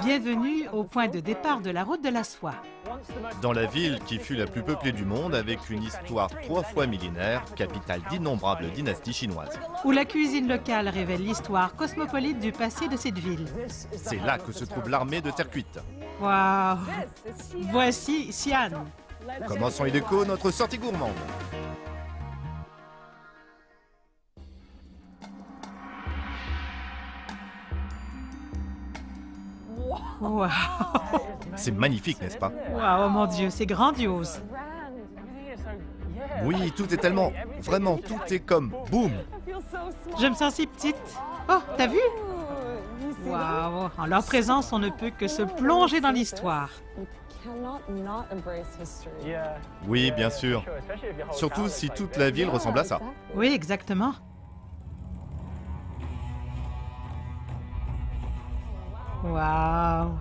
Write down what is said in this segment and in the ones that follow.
Bienvenue au point de départ de la route de la soie. Dans la ville qui fut la plus peuplée du monde avec une histoire 3 fois millénaire, capitale d'innombrables dynasties chinoises. Où la cuisine locale révèle l'histoire cosmopolite du passé de cette ville. C'est là que se trouve l'armée de terre cuite. Waouh! Voici Xi'an. Commençons illico notre sortie gourmande. Waouh! C'est magnifique, n'est-ce pas? Waouh, oh mon Dieu, c'est grandiose. Oui, tout est tellement... Vraiment, tout est comme... Boum! Je me sens si petite. Oh, t'as vu? Waouh! En leur présence, on ne peut que se plonger dans l'histoire. Oui, bien sûr. Surtout si toute la ville ressemble à ça. Oui, exactement. Waouh!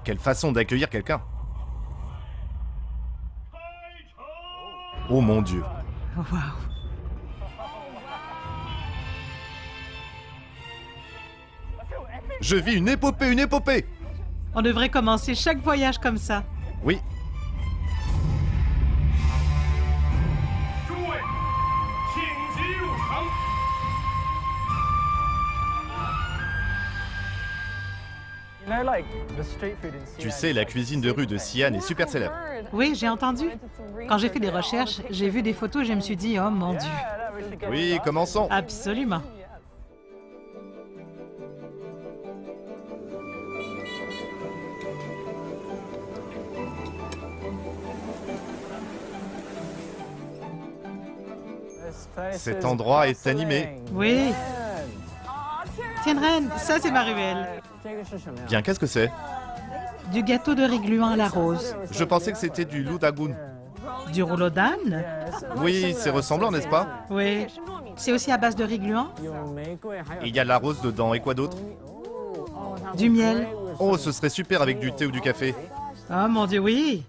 Quelle façon d'accueillir quelqu'un! Oh mon Dieu! Waouh! Je vis une épopée, une épopée! On devrait commencer chaque voyage comme ça. Oui. Tu sais, la cuisine de rue de Xi'an est super célèbre. Oui, j'ai entendu. Quand j'ai fait des recherches, j'ai vu des photos et je me suis dit, oh mon Dieu. Oui, commençons. Absolument. Cet endroit est animé. Oui. Tienren, ça c'est ma ruelle. Bien, qu'est-ce que c'est? Du gâteau de riz gluant à la rose. Je pensais que c'était du loup dagoun. Du rouleau d'âne. Oui, c'est ressemblant, n'est-ce pas? Oui. C'est aussi à base de riz gluant. Il y a de la rose dedans, et quoi d'autre? Du miel. Oh, ce serait super avec du thé ou du café. Oh mon Dieu, oui.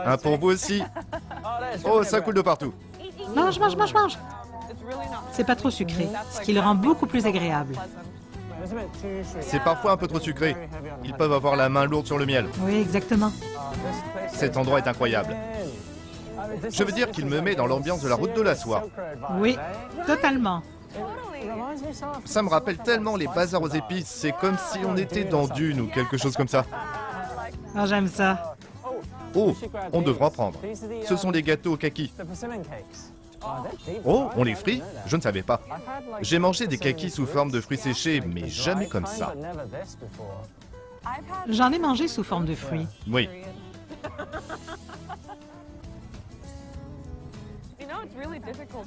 Un pour vous aussi. Oh, ça coule de partout. Mange, mange, mange, mange. C'est pas trop sucré, ce qui le rend beaucoup plus agréable. C'est parfois un peu trop sucré. Ils peuvent avoir la main lourde sur le miel. Oui, exactement. Cet endroit est incroyable. Je veux dire qu'il me met dans l'ambiance de la route de la soie. Oui, totalement. Ça me rappelle tellement les bazars aux épices. C'est comme si on était dans Dune ou quelque chose comme ça. Ah, j'aime ça. Oh, on devra prendre. Ce sont des gâteaux au kaki. Oh, on les frit? Je ne savais pas. J'ai mangé des kakis sous forme de fruits séchés, mais jamais comme ça. J'en ai mangé sous forme de fruits. Oui.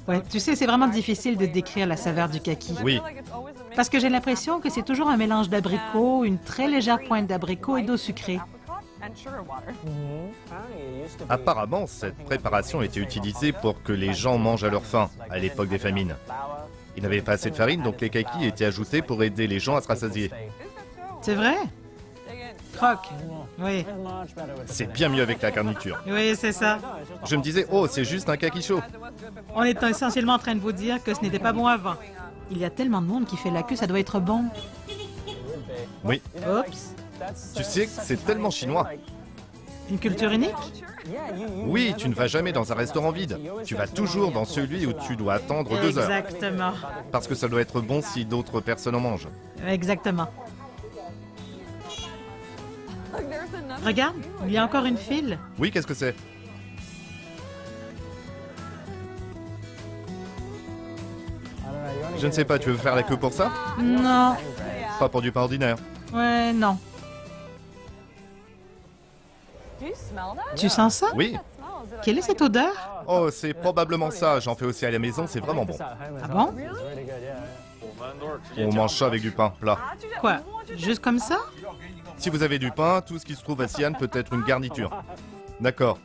Ouais, tu sais, c'est vraiment difficile de décrire la saveur du kaki. Oui. Parce que j'ai l'impression que c'est toujours un mélange d'abricots, une très légère pointe d'abricot et d'eau sucrée. Apparemment, cette préparation était utilisée pour que les gens mangent à leur faim, à l'époque des famines. Ils n'avaient pas assez de farine, donc les kakis étaient ajoutés pour aider les gens à se rassasier. C'est vrai? Croque. Oui. C'est bien mieux avec la garniture. Oui, c'est ça. Je me disais, oh, c'est juste un kaki chaud. On est essentiellement en train de vous dire que ce n'était pas bon avant. Il y a tellement de monde qui fait la queue, ça doit être bon. Oui. Oups. Tu sais, c'est tellement chinois. Une culture unique? Oui, tu ne vas jamais dans un restaurant vide. Tu vas toujours dans celui où tu dois attendre 2 heures. Exactement. Parce que ça doit être bon si d'autres personnes en mangent. Exactement. Regarde, il y a encore une file. Oui, qu'est-ce que c'est? Je ne sais pas, tu veux faire la queue pour ça? Non. Pas pour du pain ordinaire. Ouais, non. Tu sens ça? Oui. Quelle est cette odeur? Oh, c'est probablement ça. J'en fais aussi à la maison, c'est vraiment bon. Ah bon? On mange ça avec du pain plat. Quoi? Juste comme ça? Si vous avez du pain, tout ce qui se trouve à Xi'an peut être une garniture. D'accord.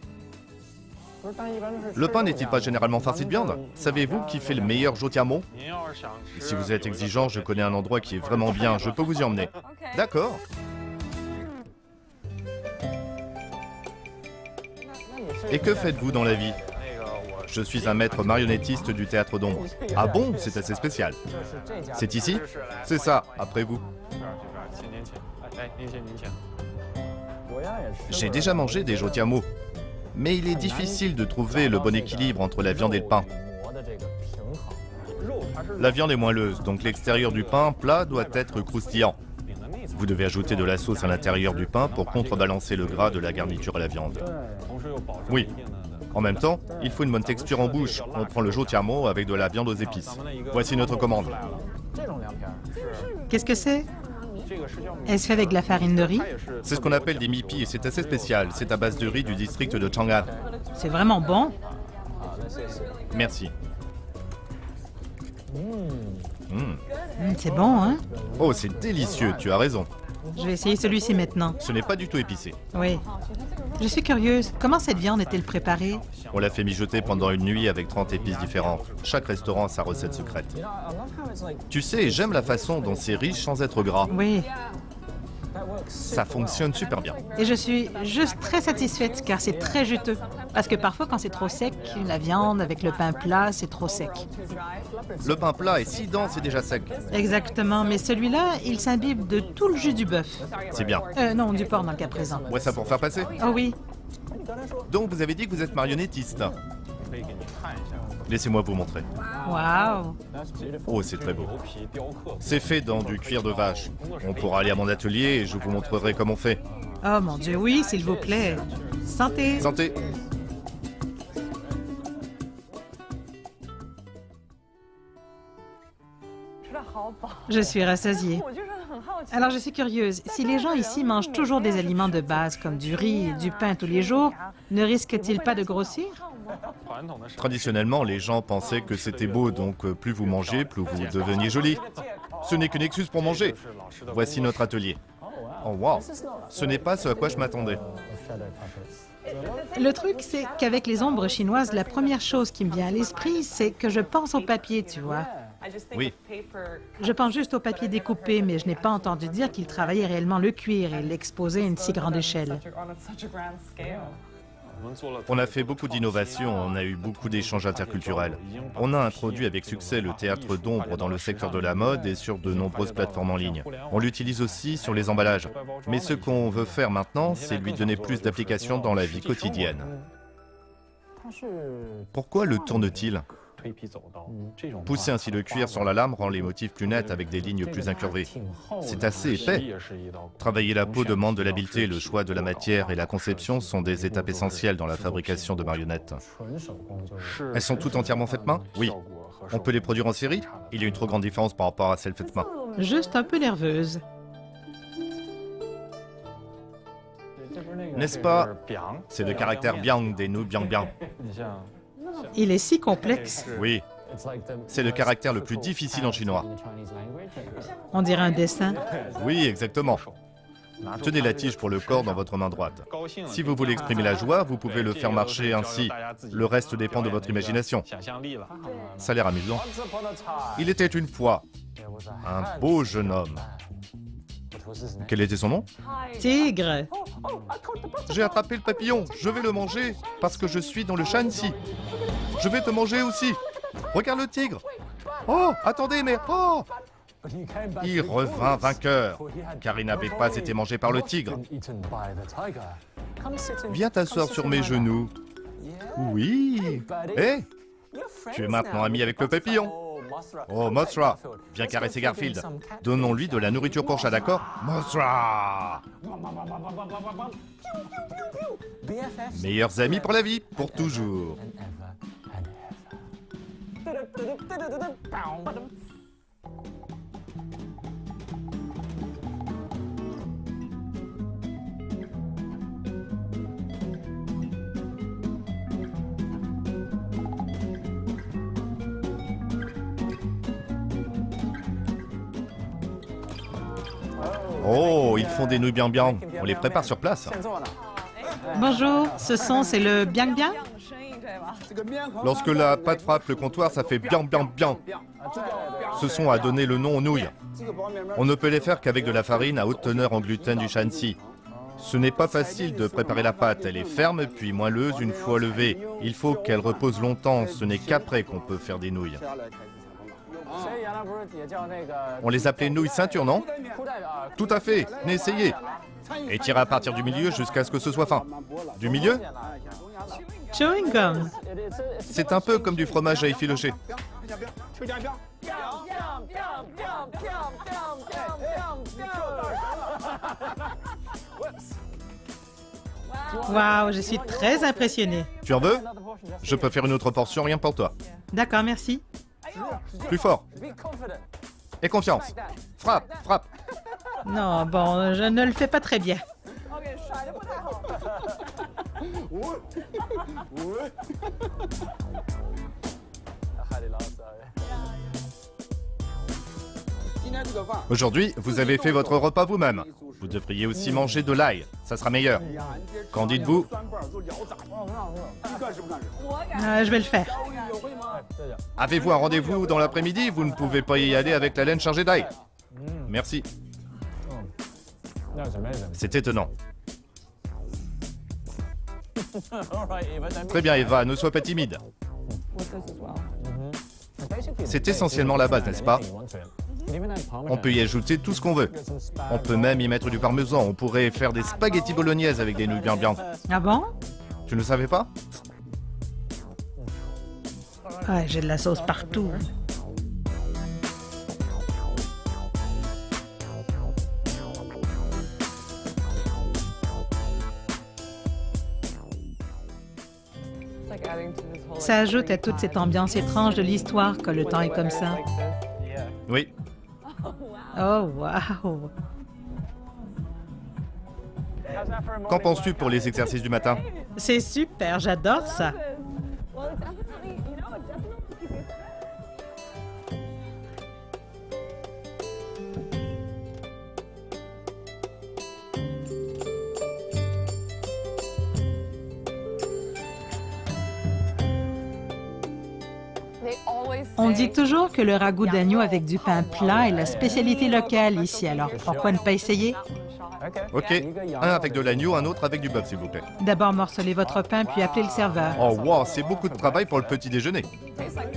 Le pain n'est-il pas généralement farci de viande? Savez-vous qui fait le meilleur jotiamo? Si vous êtes exigeant, je connais un endroit qui est vraiment bien. Je peux vous y emmener. D'accord. Et que faites-vous dans la vie? Je suis un maître marionnettiste du théâtre d'ombre. Ah bon? C'est assez spécial. C'est ici? C'est ça, après vous. J'ai déjà mangé des jotiamo, mais il est difficile de trouver le bon équilibre entre la viande et le pain. La viande est moelleuse, donc l'extérieur du pain plat doit être croustillant. Vous devez ajouter de la sauce à l'intérieur du pain pour contrebalancer le gras de la garniture à la viande. Oui. En même temps, il faut une bonne texture en bouche. On prend le jotiamo avec de la viande aux épices. Voici notre commande. Qu'est-ce que c'est? Est-ce fait avec de la farine de riz? C'est ce qu'on appelle des mipi et c'est assez spécial. C'est à base de riz du district de Chang'an. C'est vraiment bon. Merci. C'est bon, hein? Oh, c'est délicieux, tu as raison. Je vais essayer celui-ci maintenant. Ce n'est pas du tout épicé. Oui. Je suis curieuse. Comment cette viande est-elle préparée? On l'a fait mijoter pendant une nuit avec 30 épices différentes. Chaque restaurant a sa recette secrète. Tu sais, j'aime la façon dont c'est riche sans être gras. Oui. Ça fonctionne super bien. Et je suis juste très satisfaite car c'est très juteux. Parce que parfois, quand c'est trop sec, la viande avec le pain plat, c'est trop sec. Le pain plat est si dense et déjà sec. Exactement, mais celui-là, il s'imbibe de tout le jus du bœuf. C'est bien. Non, du porc dans le cas présent. Ouais, ça pour faire passer. Oh oui. Donc vous avez dit que vous êtes marionnettiste. Laissez-moi vous montrer. Waouh. Oh, c'est très beau. C'est fait dans du cuir de vache. On pourra aller à mon atelier et je vous montrerai comment on fait. Oh mon Dieu, oui, s'il vous plaît. Santé. Santé. Je suis rassasiée. Alors je suis curieuse, si les gens ici mangent toujours des aliments de base comme du riz et du pain tous les jours, ne risquent-ils pas de grossir? Traditionnellement, les gens pensaient que c'était beau, donc plus vous mangez, plus vous deveniez joli. Ce n'est qu'une excuse pour manger. Voici notre atelier. Oh wow, ce n'est pas ce à quoi je m'attendais. Le truc, c'est qu'avec les ombres chinoises, la première chose qui me vient à l'esprit, c'est que je pense au papier, tu vois. Oui. Je pense juste au papier découpé, mais je n'ai pas entendu dire qu'il travaillait réellement le cuir et l'exposait à une si grande échelle. On a fait beaucoup d'innovations, on a eu beaucoup d'échanges interculturels. On a introduit avec succès le théâtre d'ombre dans le secteur de la mode et sur de nombreuses plateformes en ligne. On l'utilise aussi sur les emballages. Mais ce qu'on veut faire maintenant, c'est lui donner plus d'applications dans la vie quotidienne. Pourquoi le tourne-t-il ? Pousser ainsi le cuir sur la lame rend les motifs plus nets avec des lignes plus incurvées. C'est assez épais. Travailler la peau demande de l'habileté, le choix de la matière et la conception sont des étapes essentielles dans la fabrication de marionnettes. Elles sont toutes entièrement faites main? Oui. On peut les produire en série? Il y a une trop grande différence par rapport à celles faites main. Juste un peu nerveuse. N'est-ce pas? C'est le caractère biang des nous biang biang. Il est si complexe. Oui. C'est le caractère le plus difficile en chinois. On dirait un dessin. Oui, exactement. Tenez la tige pour le corps dans votre main droite. Si vous voulez exprimer la joie, vous pouvez le faire marcher ainsi. Le reste dépend de votre imagination. Ça a l'air amusant. Il était une fois un beau jeune homme. Quel était son nom? Tigre. J'ai attrapé le papillon, je vais le manger parce que je suis dans le Shanxi. Je vais te manger aussi. Regarde le tigre. Oh, attendez, mais oh! Il revint vainqueur, car il n'avait pas été mangé par le tigre. Viens t'asseoir sur mes genoux. Oui. Hé, tu es maintenant ami avec le papillon. Oh, Mothra, viens caresser Garfield. Donnons-lui de la nourriture pour chat, d'accord? Mothra! Meilleurs amis pour la vie, pour toujours. Oh, ils font des nouilles bien bien. On les prépare sur place. Bonjour, c'est le biang biang? Lorsque la pâte frappe le comptoir, ça fait bien bien bien. Ce son a donné le nom aux nouilles. On ne peut les faire qu'avec de la farine à haute teneur en gluten du Shanxi. Ce n'est pas facile de préparer la pâte, elle est ferme puis moelleuse une fois levée. Il faut qu'elle repose longtemps, ce n'est qu'après qu'on peut faire des nouilles. On les appelait nouilles ceinture, non? Tout à fait, mais essayez. Et tirez à partir du milieu jusqu'à ce que ce soit fin. Du milieu? Chewing gum. C'est un peu comme du fromage à effilocher. Waouh, je suis très impressionnée. Tu en veux? Je peux faire une autre portion rien pour toi. D'accord, merci. Plus fort. Et confiance. Frappe, frappe. Non, bon, je ne le fais pas très bien. Aujourd'hui, vous avez fait votre repas vous-même. Vous devriez aussi manger de l'ail, ça sera meilleur. Qu'en dites-vous? Je vais le faire. Avez-vous un rendez-vous dans l'après-midi? Vous ne pouvez pas y aller avec la laine chargée d'ail. Merci. C'est étonnant. Très bien, Eva, ne sois pas timide. C'est essentiellement la base, n'est-ce pas? On peut y ajouter tout ce qu'on veut. On peut même y mettre du parmesan. On pourrait faire des spaghettis bolognaises avec des nouilles bien viandes. Ah bon? Tu ne savais pas? Ouais, j'ai de la sauce partout. Ça ajoute à toute cette ambiance étrange de l'histoire quand le temps est comme ça. Oui. Oh, wow! Qu'en penses-tu pour les exercices du matin? C'est super, j'adore ça. On dit toujours que le ragoût d'agneau avec du pain plat est la spécialité locale ici, alors pourquoi ne pas essayer? Ok, un avec de l'agneau, un autre avec du bœuf, s'il vous plaît. D'abord morcelez votre pain, puis appelez le serveur. Oh wow, c'est beaucoup de travail pour le petit déjeuner.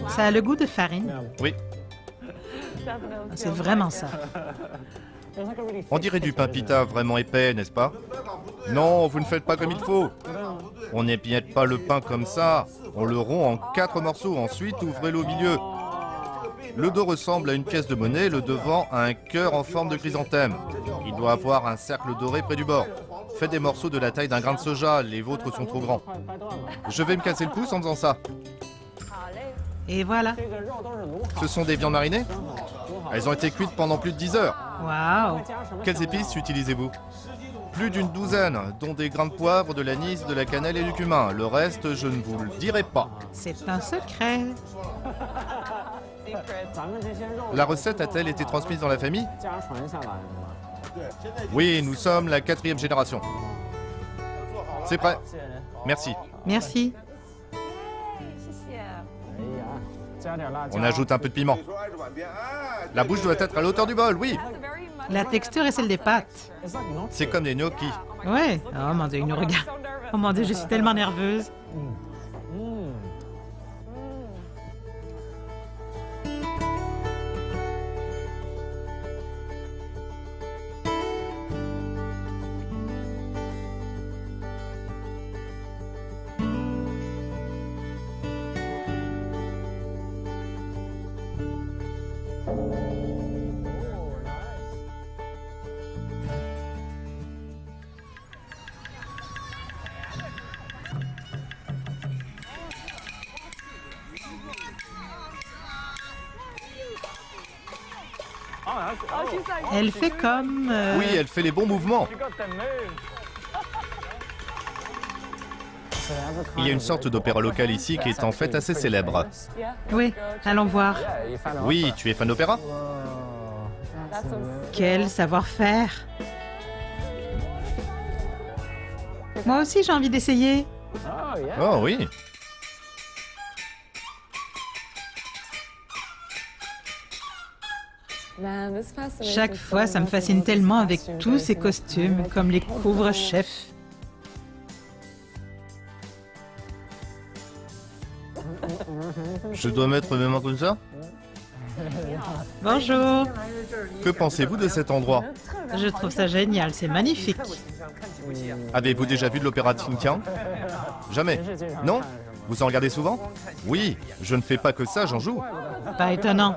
Ça a le goût de farine. Oui, C'est vraiment ça. on dirait du pain pita vraiment épais, n'est-ce pas? Non, vous ne faites pas comme il faut. On n'épiette pas le pain comme ça. On le rompt en 4 morceaux, ensuite ouvrez-le au milieu. Le dos ressemble à une pièce de monnaie, le devant à un cœur en forme de chrysanthème. Il doit avoir un cercle doré près du bord. Faites des morceaux de la taille d'un grain de soja, les vôtres sont trop grands. Je vais me casser le pouce en faisant ça. Et voilà. Ce sont des viandes marinées? Elles ont été cuites pendant plus de 10 heures. Waouh! Quelles épices utilisez-vous? Plus d'une douzaine, dont des grains de poivre, de l'anis, de la cannelle et du cumin. Le reste, je ne vous le dirai pas. C'est un secret. La recette a-t-elle été transmise dans la famille? Oui, nous sommes la 4e génération. C'est prêt. Merci. Merci. On ajoute un peu de piment. La bouche doit être à l'auteur du bol, oui. La texture est celle des pâtes. C'est comme des gnocchis. Ouais. Oh mon Dieu, il nous regarde. Oh mon Dieu, je suis tellement nerveuse. Elle fait comme... Oui, elle fait les bons mouvements. Il y a une sorte d'opéra local ici qui est en fait assez célèbre. Oui, allons voir. Oui, tu es fan d'opéra? Quel savoir-faire. Moi aussi, j'ai envie d'essayer. Oh oui. Chaque fois, ça me fascine tellement avec tous ces costumes, comme les couvre-chefs. Je dois mettre mes mains comme ça? Bonjour. Que pensez-vous de cet endroit? Je trouve ça génial, c'est magnifique. Avez-vous déjà vu de l'opéra Tintin? Jamais. Non? Vous en regardez souvent? Oui, je ne fais pas que ça, j'en joue. Pas étonnant.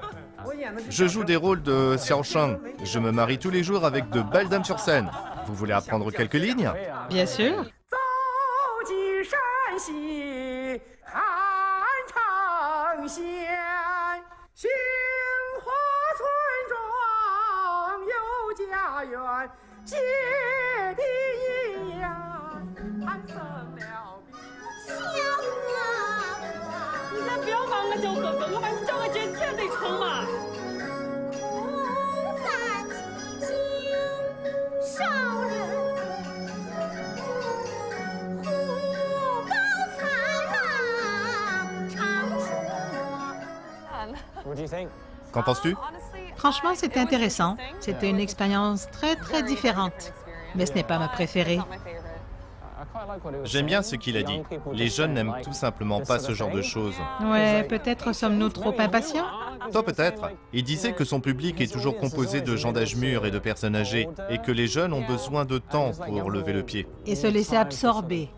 Je joue des rôles de Xiao Shang. Je me marie tous les jours avec de belles dames sur scène. Vous voulez apprendre quelques lignes? Bien sûr. Qu'en penses-tu? Franchement, c'était intéressant. C'était une expérience très différente. Mais ce n'est pas ma préférée. J'aime bien ce qu'il a dit. Les jeunes n'aiment tout simplement pas ce genre de choses. Ouais, peut-être sommes-nous trop impatients? Toi peut-être. Il disait que son public est toujours composé de gens d'âge mûr et de personnes âgées, et que les jeunes ont besoin de temps pour lever le pied. Et se laisser absorber.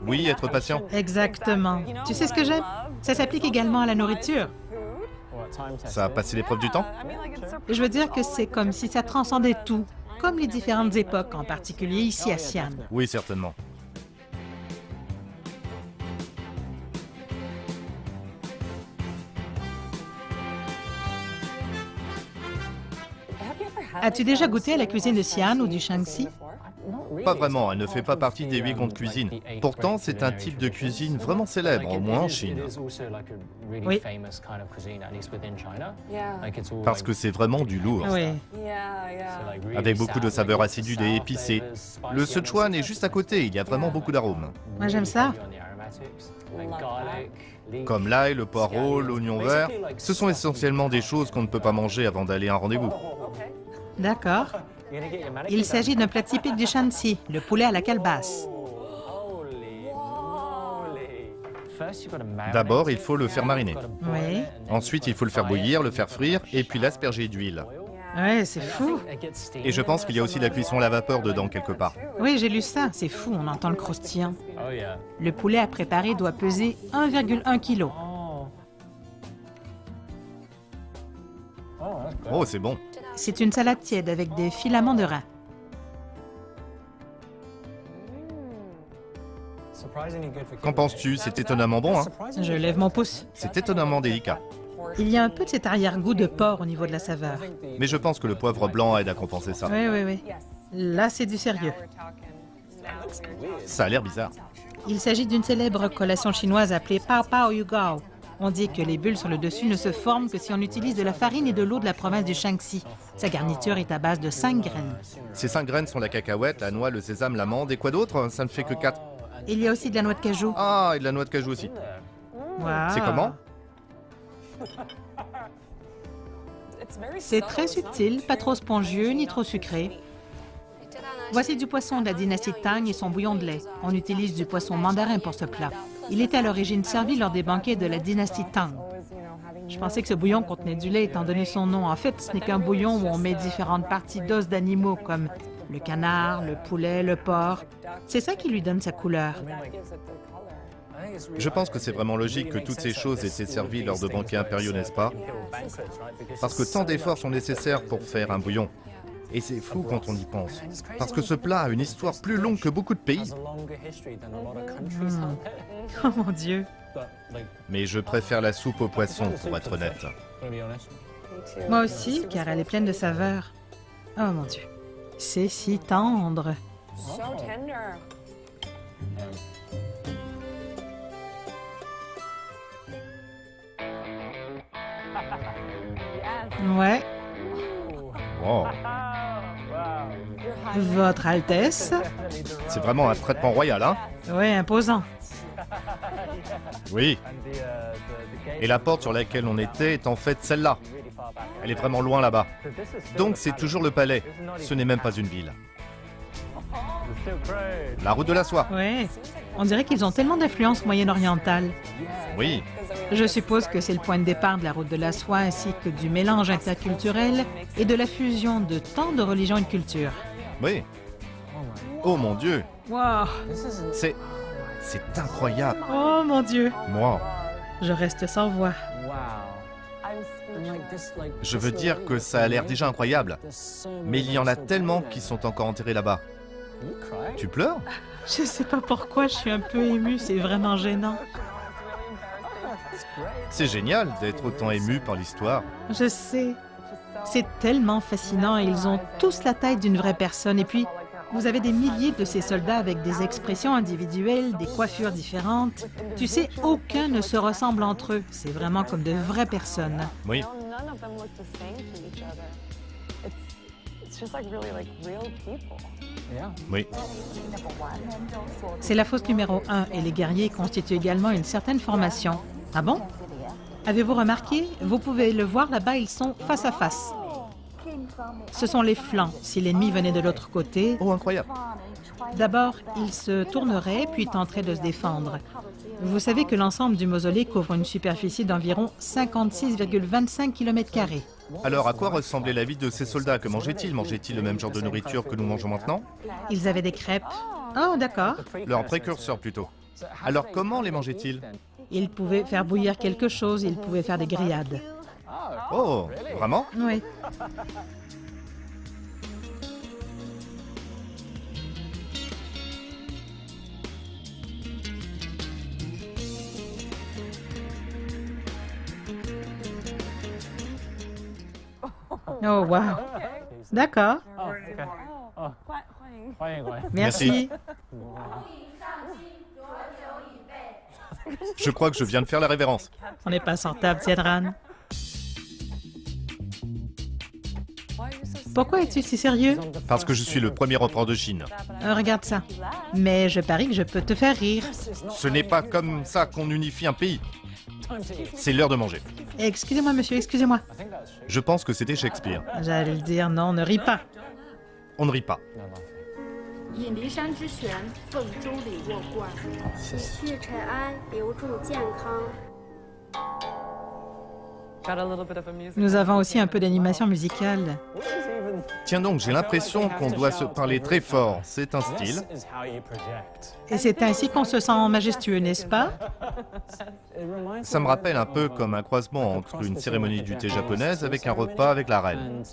Oui, être patient. Exactement. Tu sais ce que j'aime? Ça s'applique également à la nourriture. Ça a passé l'épreuve du temps? Je veux dire que c'est comme si ça transcendait tout, comme les différentes époques, en particulier ici à Xi'an. Oui, certainement. As-tu déjà goûté à la cuisine de Xi'an ou du Shaanxi? Pas vraiment, elle ne fait pas partie des 8 grandes cuisines. Pourtant, c'est un type de cuisine vraiment célèbre, au moins en Chine. Oui. Parce que c'est vraiment du lourd. Oui. Avec beaucoup de saveurs acidulées et épicées. Le Sichuan est juste à côté, il y a vraiment beaucoup d'arômes. Moi, j'aime ça. Comme l'ail, le poireau, l'oignon vert, ce sont essentiellement des choses qu'on ne peut pas manger avant d'aller à un rendez-vous. D'accord. Il s'agit d'un plat typique du Shaanxi, le poulet à la calebasse. D'abord, il faut le faire mariner. Oui. Ensuite, il faut le faire bouillir, le faire frire et puis l'asperger d'huile. Ouais, c'est fou. Et je pense qu'il y a aussi la cuisson à la vapeur dedans quelque part. Oui, j'ai lu ça. C'est fou, on entend le croustillant. Le poulet à préparer doit peser 1,1 kg. Oh, c'est bon. C'est une salade tiède avec des filaments de rein. Qu'en penses-tu? C'est étonnamment bon, hein? Je lève mon pouce. C'est étonnamment délicat. Il y a un peu de cet arrière-goût de porc au niveau de la saveur. Mais je pense que le poivre blanc aide à compenser ça. Oui. Là, c'est du sérieux. Ça a l'air bizarre. Il s'agit d'une célèbre collation chinoise appelée Pao Pao Yu Gao. On dit que les bulles sur le dessus ne se forment que si on utilise de la farine et de l'eau de la province du Shaanxi. Sa garniture est à base de 5 graines. Ces 5 graines sont la cacahuète, la noix, le sésame, l'amande et quoi d'autre? Ça ne fait que 4. Il y a aussi de la noix de cajou. Ah, et de la noix de cajou aussi. Wow. C'est comment? C'est très subtil, pas trop spongieux ni trop sucré. Voici du poisson de la dynastie Tang et son bouillon de lait. On utilise du poisson mandarin pour ce plat. Il était à l'origine servi lors des banquets de la dynastie Tang. Je pensais que ce bouillon contenait du lait étant donné son nom. En fait, ce n'est qu'un bouillon où on met différentes parties d'os d'animaux comme le canard, le poulet, le porc. C'est ça qui lui donne sa couleur. Je pense que c'est vraiment logique que toutes ces choses aient été servies lors de banquets impériaux, n'est-ce pas? Parce que tant d'efforts sont nécessaires pour faire un bouillon. Et c'est fou quand on y pense. Parce que ce plat a une histoire plus longue que beaucoup de pays. Oh mon Dieu. Mais je préfère la soupe au poisson, pour être honnête. Moi aussi, car elle est pleine de saveurs. Oh mon Dieu. C'est si tendre. Ouais. Wow. Votre Altesse. C'est vraiment un traitement royal, hein? Ouais, imposant. Oui. Et la porte sur laquelle on était est en fait celle-là. Elle est vraiment loin là-bas. Donc c'est toujours le palais. Ce n'est même pas une ville. La route de la soie. Ouais, on dirait qu'ils ont tellement d'influence moyen-orientale. Oui, Je suppose que c'est le point de départ de la route de la soie ainsi que du mélange interculturel et de la fusion de tant de religions et de cultures. oui. Oh mon Dieu, Wow! c'est incroyable. Oh mon Dieu! Moi, Je reste sans voix. je veux dire que ça a l'air déjà incroyable. Mais il y en a tellement qui sont encore enterrés là-bas. Tu pleures? Je sais pas pourquoi, je suis un peu émue, c'est vraiment gênant. C'est génial d'être autant ému par l'histoire. Je sais. C'est tellement fascinant et ils ont tous la taille d'une vraie personne. Et puis, vous avez des milliers de ces soldats avec des expressions individuelles, des coiffures différentes. Tu sais, aucun ne se ressemble entre eux. C'est vraiment comme de vraies personnes. Oui, oui. C'est la fosse numéro 1 et les guerriers constituent également une certaine formation. Ah bon? Avez-vous remarqué? Vous pouvez le voir là-bas, ils sont face à face. Ce sont les flancs. Si l'ennemi venait de l'autre côté, Oh, incroyable. d'abord, ils se tourneraient puis tenteraient de se défendre. Vous savez que l'ensemble du mausolée couvre une superficie d'environ 56,25 km². Alors, à quoi ressemblait la vie de ces soldats? Que mangeaient-ils? Mangeaient-ils le même genre de nourriture que nous mangeons maintenant? Ils avaient des crêpes. Oh, d'accord. Leur précurseur plutôt. Alors, comment les mangeaient-ils? Ils pouvaient faire bouillir quelque chose, ils pouvaient faire des grillades. Oh, vraiment? Oui. Oh, wow. D'accord. Merci. Je crois que je viens de faire la révérence. On n'est pas sans table, Tiedran. Pourquoi es-tu si sérieux? Parce que je suis le premier empereur de Chine. Regarde ça. Mais je parie que je peux te faire rire. Ce n'est pas comme ça qu'on unifie un pays. C'est l'heure de manger. Excusez-moi, monsieur, excusez-moi. Je pense que c'était Shakespeare. J'allais le dire, non, ne ris pas. On ne rit pas. 引骊山之泉，奉周礼沃冠，以谢尘埃，留住健康。 Nous avons aussi un peu d'animation musicale. Tiens donc, j'ai l'impression qu'on doit se parler très fort. C'est un style. Et c'est ainsi qu'on se sent majestueux, n'est-ce pas? Ça me rappelle un peu comme un croisement entre une cérémonie du thé japonaise avec un repas avec la reine.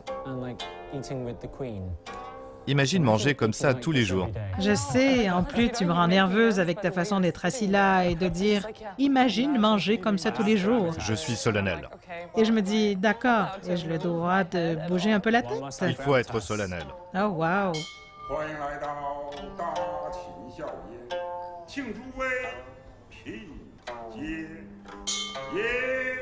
Imagine manger comme ça tous les jours. Je sais, en plus, tu me rends nerveuse avec ta façon d'être assis là et de dire « Imagine manger comme ça tous les jours. Je suis solennel. » Et je me dis « D'accord, ai-je le droit de bouger un peu la tête? Il faut être solennel. » Oh, wow! 欢迎来到大秦校宴，庆诸位品阶宴。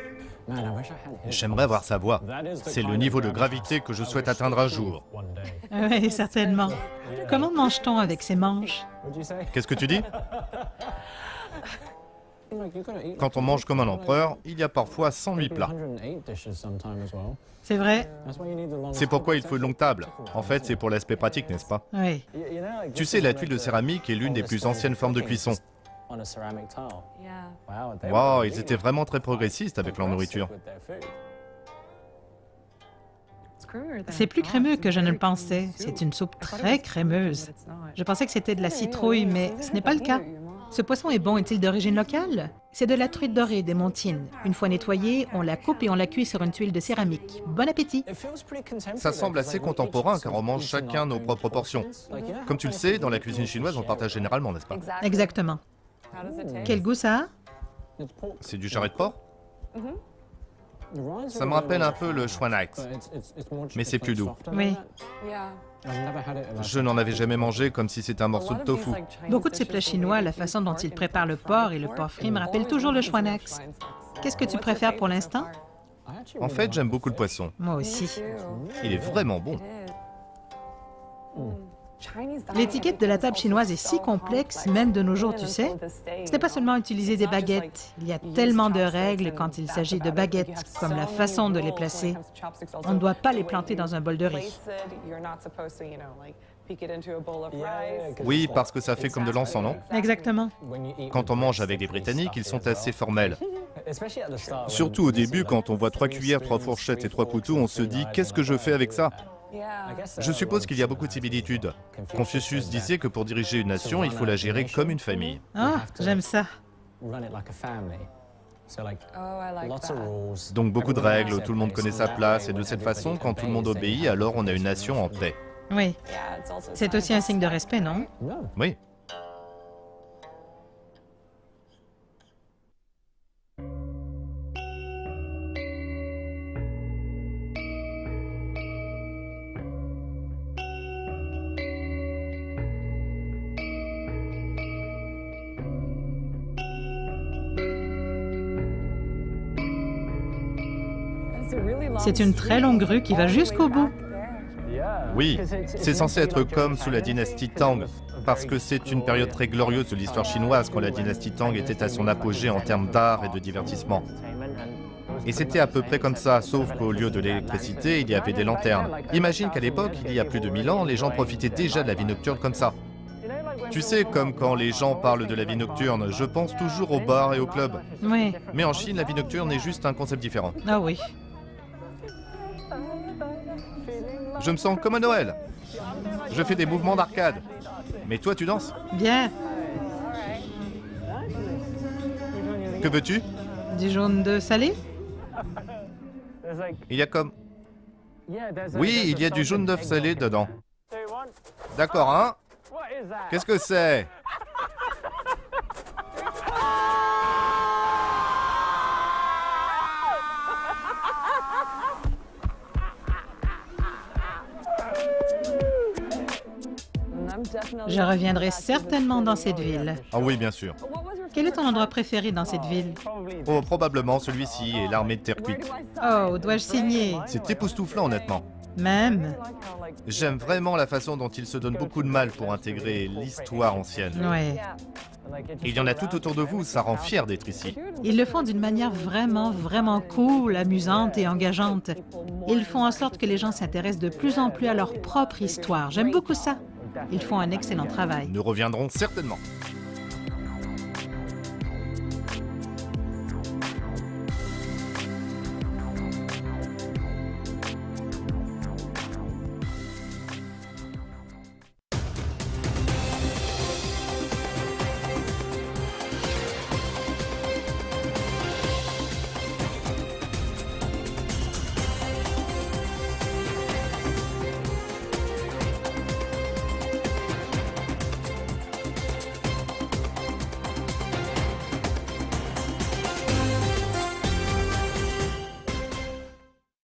J'aimerais voir sa voix. C'est le niveau de gravité que je souhaite atteindre un jour. Oui, certainement. Comment mange-t-on avec ses manches? Qu'est-ce que tu dis? Quand on mange comme un empereur, il y a parfois 108 plats. C'est vrai? C'est pourquoi il faut une longue table. En fait, c'est pour l'aspect pratique, n'est-ce pas? Oui. Tu sais, la tuile de céramique est l'une des plus anciennes formes de cuisson. Wow, ils étaient vraiment très progressistes avec leur nourriture. C'est plus crémeux que je ne le pensais. C'est une soupe très crémeuse. Je pensais que c'était de la citrouille, mais ce n'est pas le cas. Ce poisson est bon, est-il d'origine locale? C'est de la truite dorée des Montines. Une fois nettoyée, on la coupe et on la cuit sur une tuile de céramique. Bon appétit! Ça semble assez contemporain car on mange chacun nos propres portions. Comme tu le sais, dans la cuisine chinoise, on partage généralement, n'est-ce pas? Exactement. Quel goût ça a? C'est du jarret de porc? Ça me rappelle un peu le schwannax, mais c'est plus doux. Oui. Je n'en avais jamais mangé comme si c'était un morceau de tofu. Beaucoup de ces plats chinois, la façon dont ils préparent le porc et le porc frit me rappellent toujours le schwannax. Qu'est-ce que tu préfères pour l'instant? En fait, j'aime beaucoup le poisson. Moi aussi. Il est vraiment bon. L'étiquette de la table chinoise est si complexe, même de nos jours, tu sais. Ce n'est pas seulement utiliser des baguettes. Il y a tellement de règles quand il s'agit de baguettes, comme la façon de les placer. On ne doit pas les planter dans un bol de riz. Oui, parce que ça fait comme de l'encens, non? Exactement. Quand on mange avec des Britanniques, ils sont assez formels. Surtout au début, quand on voit 3 cuillères, 3 fourchettes et 3 couteaux, on se dit « qu'est-ce que je fais avec ça ?» Je suppose qu'il y a beaucoup de similitudes. Confucius disait que pour diriger une nation, il faut la gérer comme une famille. Ah, j'aime ça. Donc beaucoup de règles, tout le monde connaît sa place, et de cette façon, quand tout le monde obéit, alors on a une nation en paix. Oui. C'est aussi un signe de respect, non? Oui. C'est une très longue rue qui va jusqu'au bout. Oui, c'est censé être comme sous la dynastie Tang, parce que c'est une période très glorieuse de l'histoire chinoise quand la dynastie Tang était à son apogée en termes d'art et de divertissement. Et c'était à peu près comme ça, sauf qu'au lieu de l'électricité, il y avait des lanternes. Imagine qu'à l'époque, il y a plus de 1000 ans, les gens profitaient déjà de la vie nocturne comme ça. Tu sais, comme quand les gens parlent de la vie nocturne, je pense toujours aux bars et aux clubs. Oui. Mais en Chine, la vie nocturne est juste un concept différent. Ah oui. Je me sens comme à Noël. Je fais des mouvements d'arcade. Mais toi, tu danses? Bien. Que veux-tu? Du jaune d'œuf salé? Il y a comme... Oui, il y a du jaune d'œuf salé dedans. D'accord, hein? Qu'est-ce que c'est? Je reviendrai certainement dans cette ville. Ah oui, bien sûr. Quel est ton endroit préféré dans cette ville? Oh, probablement celui-ci et l'armée de terre cuite. Oh, dois-je signer? C'est époustouflant, honnêtement. Même? J'aime vraiment la façon dont ils se donnent beaucoup de mal pour intégrer l'histoire ancienne. Oui. Il y en a tout autour de vous, ça rend fier d'être ici. Ils le font d'une manière vraiment cool, amusante et engageante. Ils font en sorte que les gens s'intéressent de plus en plus à leur propre histoire. J'aime beaucoup ça. Ils font un excellent travail. Nous reviendrons certainement.